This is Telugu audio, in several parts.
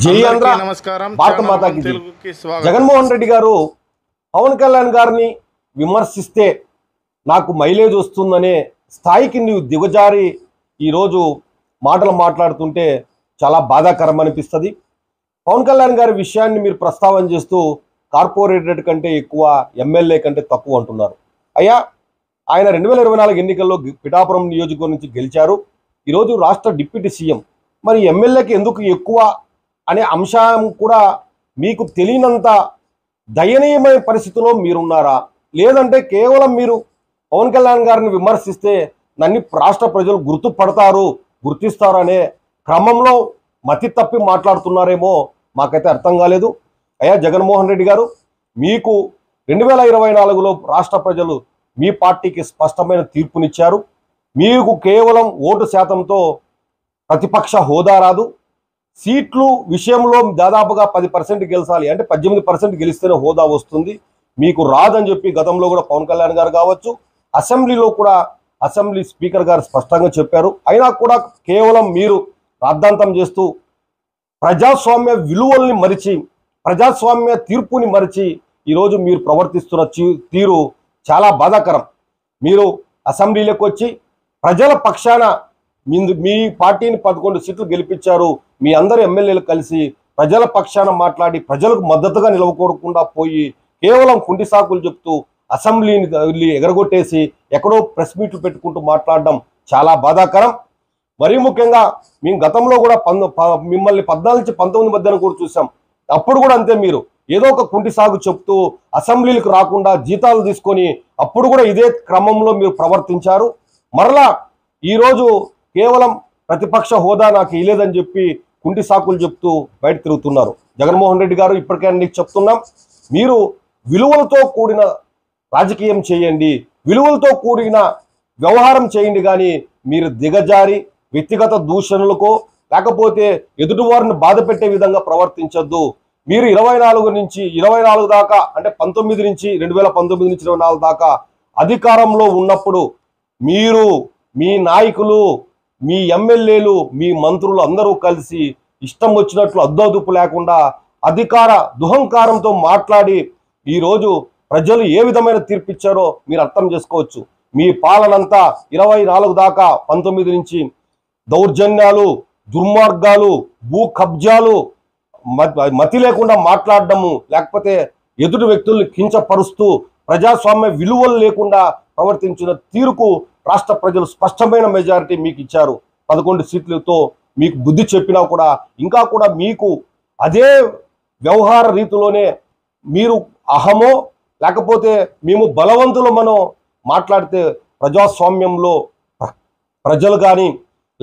జై ఆంధ్ర నమస్కారం. భారత మాతాకి జగన్మోహన్ రెడ్డి గారు పవన్ కళ్యాణ్ గారిని విమర్శిస్తే నాకు మైలేజ్ వస్తుందనే స్థాయికి నీవు దిగజారి ఈరోజు మాటలు మాట్లాడుతుంటే చాలా బాధాకరం అనిపిస్తుంది. పవన్ కళ్యాణ్ గారి విషయాన్ని మీరు ప్రస్తావన చేస్తూ కార్పొరేటెడ్ కంటే ఎక్కువ, ఎమ్మెల్యే కంటే తక్కువ అంటున్నారు. అయ్యా, ఆయన 2024 ఎన్నికల్లో పిఠాపురం నియోజకవర్గం నుంచి గెలిచారు. ఈరోజు రాష్ట్ర డిప్యూటీ సీఎం. మరి ఎమ్మెల్యేకి ఎందుకు ఎక్కువ అనే అంశం కూడా మీకు తెలియనంత దయనీయమైన పరిస్థితిలో మీరున్నారా? లేదంటే కేవలం మీరు పవన్ కళ్యాణ్ గారిని విమర్శిస్తే నన్ను రాష్ట్ర ప్రజలు గుర్తిస్తారు అనే క్రమంలో మతి తప్పి మాట్లాడుతున్నారేమో మాకైతే అర్థం కాలేదు. అయ్యా జగన్మోహన్ రెడ్డి గారు, మీకు 2024లో రాష్ట్ర ప్రజలు మీ పార్టీకి స్పష్టమైన తీర్పునిచ్చారు. మీకు కేవలం ఓటు శాతంతో ప్రతిపక్ష హోదా రాదు. సీట్లు విషయంలో దాదాపుగా 10% గెలిచాలి, అంటే 18% గెలిస్తేనే హోదా వస్తుంది. మీకు రాదని చెప్పి గతంలో కూడా పవన్ కళ్యాణ్ గారు కావచ్చు, అసెంబ్లీలో కూడా అసెంబ్లీ స్పీకర్ గారు స్పష్టంగా చెప్పారు. అయినా కూడా కేవలం మీరు రాద్ధాంతం చేస్తూ ప్రజాస్వామ్య విలువల్ని మరిచి, ప్రజాస్వామ్య తీర్పుని మరిచి ఈరోజు మీరు ప్రవర్తిస్తున్న తీరు చాలా బాధాకరం. మీరు అసెంబ్లీలోకి వచ్చి ప్రజల పక్షాన మీ పార్టీని 11 సీట్లు గెలిపించారు. మీ అందరు ఎమ్మెల్యేలు కలిసి ప్రజల పక్షాన మాట్లాడి ప్రజలకు మద్దతుగా నిలవకూడకుండా పోయి కేవలం కుంటి సాకులు చెప్తూ అసెంబ్లీని ఎగరగొట్టేసి ఎక్కడో ప్రెస్ మీట్లు పెట్టుకుంటూ మాట్లాడడం చాలా బాధాకరం. మరీ ముఖ్యంగా మేము గతంలో కూడా మిమ్మల్ని 14 నుంచి 19 మధ్యన కూడా చూసాం. అప్పుడు కూడా అంతే, మీరు ఏదో ఒక కుంటి సాగు చెప్తూ అసెంబ్లీలకు రాకుండా జీతాలు తీసుకొని అప్పుడు కూడా ఇదే క్రమంలో మీరు ప్రవర్తించారు. మరలా ఈరోజు కేవలం ప్రతిపక్ష హోదా నాకు ఇలేదని చెప్పి కుంటి సాకులు చెప్తూ బయట తిరుగుతున్నారు. జగన్మోహన్ రెడ్డి గారు, ఇప్పటికైనా నీకు చెప్తున్నాం, మీరు విలువలతో కూడిన రాజకీయం చేయండి, విలువలతో కూడిన వ్యవహారం చేయండి. కానీ మీరు దిగజారి వ్యక్తిగత దూషణలకో లేకపోతే ఎదుటివారిని బాధ పెట్టే విధంగా ప్రవర్తించొద్దు. మీరు 24 దాకా, అంటే 2019 నుంచి 24 దాకా అధికారంలో ఉన్నప్పుడు మీరు, మీ నాయకులు, మీ ఎమ్మెల్యేలు, మీ మంత్రులు అందరూ కలిసి ఇష్టం వచ్చినట్లు అద్దోదుపు లేకుండా అధికార దుహంకారంతో మాట్లాడి ఈరోజు ప్రజలు ఏ విధమైన తీర్పిచ్చారో మీరు అర్థం చేసుకోవచ్చు. మీ పాలనంతా 24 దాకా 19 నుంచి దౌర్జన్యాలు, దుర్మార్గాలు, భూ కబ్జాలు, మతి లేకుండా మాట్లాడడము, లేకపోతే ఎదుటి వ్యక్తుల్ని కించపరుస్తూ ప్రజాస్వామ్య విలువలు లేకుండా ప్రవర్తించిన తీరుకు రాష్ట్ర ప్రజలు స్పష్టమైన మెజారిటీ మీకు ఇచ్చారు. 11 సీట్లతో మీకు బుద్ధి చెప్పినా కూడా ఇంకా కూడా మీకు అదే వ్యవహార రీతిలోనే మీరు అహమో లేకపోతే మేము బలవంతులమనో మాట్లాడితే ప్రజాస్వామ్యంలో ప్రజలు కానీ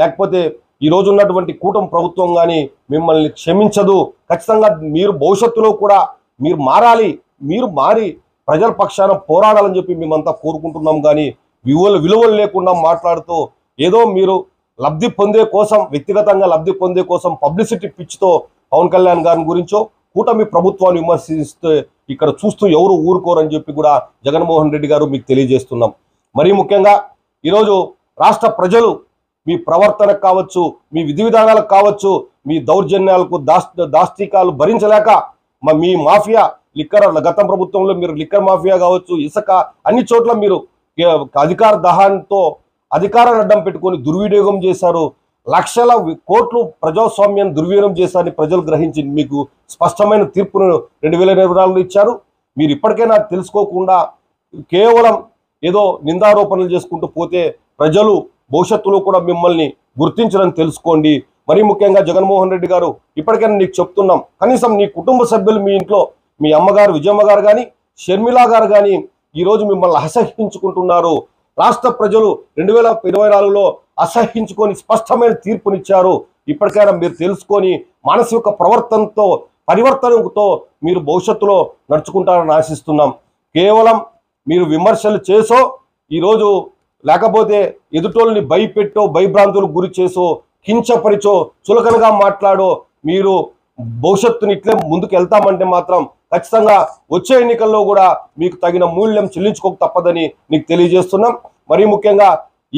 లేకపోతే ఈరోజు ఉన్నటువంటి కూటమి ప్రభుత్వం కానీ మిమ్మల్ని క్షమించదు. ఖచ్చితంగా మీరు భవిష్యత్తులో కూడా మీరు మారాలి, మీరు మారి ప్రజల పక్షాన పోరాడాలని చెప్పి మేమంతా కోరుకుంటున్నాం. కానీ విలువలు లేకుండా మాట్లాడుతూ ఏదో మీరు లబ్ధి పొందే కోసం, వ్యక్తిగతంగా లబ్ధి పొందే కోసం పబ్లిసిటీ పిచ్చితో పవన్ కళ్యాణ్ గారి గురించో కూటమి ప్రభుత్వాన్ని విమర్శిస్తే ఇక్కడ చూస్తూ ఎవరు ఊరుకోరని చెప్పి కూడా జగన్మోహన్ రెడ్డి గారు మీకు తెలియజేస్తున్నాం. మరీ ముఖ్యంగా ఈరోజు రాష్ట్ర ప్రజలు మీ ప్రవర్తనకు కావచ్చు, మీ విధి విధానాలకు కావచ్చు, మీ దౌర్జన్యాలకు దాష్టికాలు భరించలేక మీ మాఫియా లిక్కర్, గత ప్రభుత్వంలో మీరు లిక్కర్ మాఫియా కావచ్చు, ఇసుక, అన్ని చోట్ల మీరు అధికార దహాంతో అధికారాన్ని అడ్డం పెట్టుకొని దుర్వినియోగం చేశారు. లక్షల కోట్లు ప్రజాస్వామ్యాన్ని దుర్వినియోగం చేశారని ప్రజలు గ్రహించి మీకు స్పష్టమైన తీర్పును 2024లో ఇచ్చారు. మీరు ఇప్పటికైనా తెలుసుకోకుండా కేవలం ఏదో నిందారోపణలు చేసుకుంటూ పోతే ప్రజలు భవిష్యత్తులో కూడా మిమ్మల్ని గుర్తించడం తెలుసుకోండి. మరీ ముఖ్యంగా జగన్మోహన్ రెడ్డి గారు, ఇప్పటికైనా నీకు చెప్తున్నాం, కనీసం నీ కుటుంబ సభ్యులు, మీ ఇంట్లో మీ అమ్మగారు విజయమ్మ గారు కానీ, షర్మిలా గారు కానీ ఈరోజు మిమ్మల్ని అసహ్యించుకుంటున్నారు. రాష్ట్ర ప్రజలు 2024లో అసహ్యించుకొని స్పష్టమైన తీర్పునిచ్చారు. ఇప్పటికైనా మీరు తెలుసుకొని మానసిక పరివర్తనతో మీరు భవిష్యత్తులో నడుచుకుంటారని ఆశిస్తున్నాం. కేవలం మీరు విమర్శలు చేసో ఈరోజు లేకపోతే ఎదుటోళ్ళని భయపెట్టో, భయభ్రాంతులకు గురి చేసో, కించపరిచో, చులకనగా మాట్లాడో మీరు భవిష్యత్తుని ఇట్లే ముందుకు వెళ్తామంటే మాత్రం ఖచ్చితంగా వచ్చే ఎన్నికల్లో కూడా మీకు తగిన మూల్యం చెల్లించుకోక తప్పదని నీకు తెలియజేస్తున్నాం. మరీ ముఖ్యంగా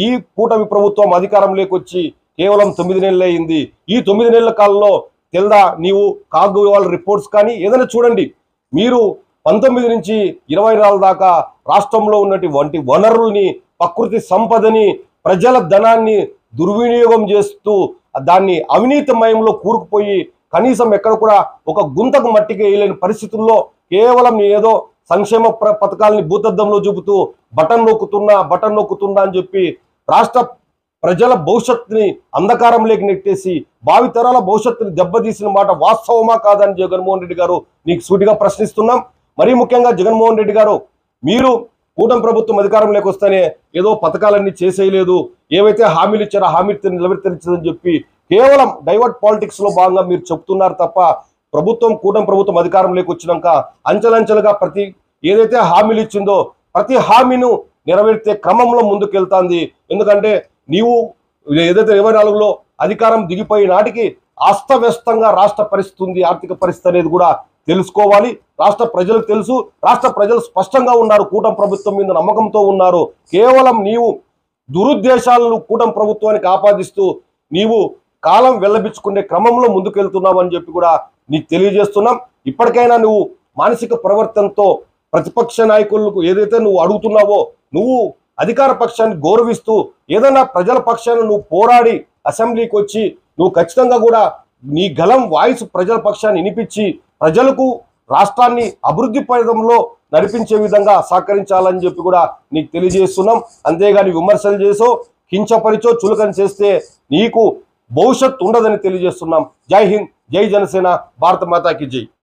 ఈ కూటమి ప్రభుత్వం అధికారంలోకి వచ్చి కేవలం 9 నెలలు అయింది. ఈ 9 నెలల కాలంలో తెల్దా? నీవు కాగు వాళ్ళ రిపోర్ట్స్ కానీ ఏదైనా చూడండి. మీరు 19 నుంచి 24 దాకా రాష్ట్రంలో ఉన్నటువంటి వనరుల్ని, ప్రకృతి సంపదని, ప్రజల ధనాన్ని దుర్వినియోగం చేస్తూ దాన్ని అవినీతిమయంలో కూరుకుపోయి కనీసం ఎక్కడ కూడా ఒక గుంతకు మట్టికి వేయలేని పరిస్థితుల్లో కేవలం ఏదో సంక్షేమ పథకాలని భూతద్దంలో చూపుతూ బటన్ నొక్కుతున్నా అని చెప్పి రాష్ట్ర ప్రజల భవిష్యత్తుని అంధకారంలోకి నెట్టేసి భావితరాల భవిష్యత్తుని దెబ్బతీసిన మాట వాస్తవమా కాదని జగన్మోహన్ రెడ్డి గారు నీకు సూటిగా ప్రశ్నిస్తున్నాం. మరీ ముఖ్యంగా జగన్మోహన్ రెడ్డి గారు, మీరు కూటమి ప్రభుత్వం అధికారంలోకి వస్తేనే ఏదో పథకాలన్నీ చేసేయలేదు, ఏవైతే హామీలు ఇచ్చారో హామీలు నిలబెట్టని చెప్పి కేవలం డైవర్ట్ పాలిటిక్స్ లో భాగంగా మీరు చెప్తున్నారు తప్ప కూటమి ప్రభుత్వం అధికారంలోకి వచ్చినాక అంచెలంచెలుగా ఏదైతే హామీలు ఇచ్చిందో ప్రతి హామీను నెరవేర్చే క్రమంలో ముందుకెళ్తాంది. ఎందుకంటే నీవు ఏదైతే 24లో అధికారం దిగిపోయే నాటికి అస్తవ్యస్తంగా రాష్ట్ర పరిస్థితి ఉంది, ఆర్థిక పరిస్థితి అనేది కూడా తెలుసుకోవాలి. రాష్ట్ర ప్రజలకు తెలుసు, రాష్ట్ర ప్రజలు స్పష్టంగా ఉన్నారు, కూటమి ప్రభుత్వం మీద నమ్మకంతో ఉన్నారు. కేవలం నీవు దురుద్దేశాలను కూటమి ప్రభుత్వానికి ఆపాదిస్తూ నీవు కాలం వెళ్ళబిచ్చుకునే క్రమంలో ముందుకెళ్తున్నావు అని చెప్పి కూడా నీకు తెలియజేస్తున్నాం. ఇప్పటికైనా నువ్వు మానసిక ప్రవర్తనతో ప్రతిపక్ష నాయకులకు ఏదైతే నువ్వు అడుగుతున్నావో, నువ్వు అధికార పక్షాన్ని గౌరవిస్తూ ఏదైనా ప్రజల పక్షాన్ని నువ్వు పోరాడి అసెంబ్లీకి వచ్చి నువ్వు ఖచ్చితంగా కూడా నీ గలం వాయిస్ ప్రజల పక్షాన్ని వినిపించి ప్రజలకు రాష్ట్రాన్ని అభివృద్ధి పథంలో నడిపించే విధంగా సహకరించాలని చెప్పి కూడా నీకు తెలియజేస్తున్నాం. అంతేగాని విమర్శలు చేసో, కించపరిచో, చులకన చేస్తే నీకు భవిష్యత్తు ఉండదని తెలియజేస్తున్నాం. జై హింద్, జై జనసేన, భారత మాతాకి జై.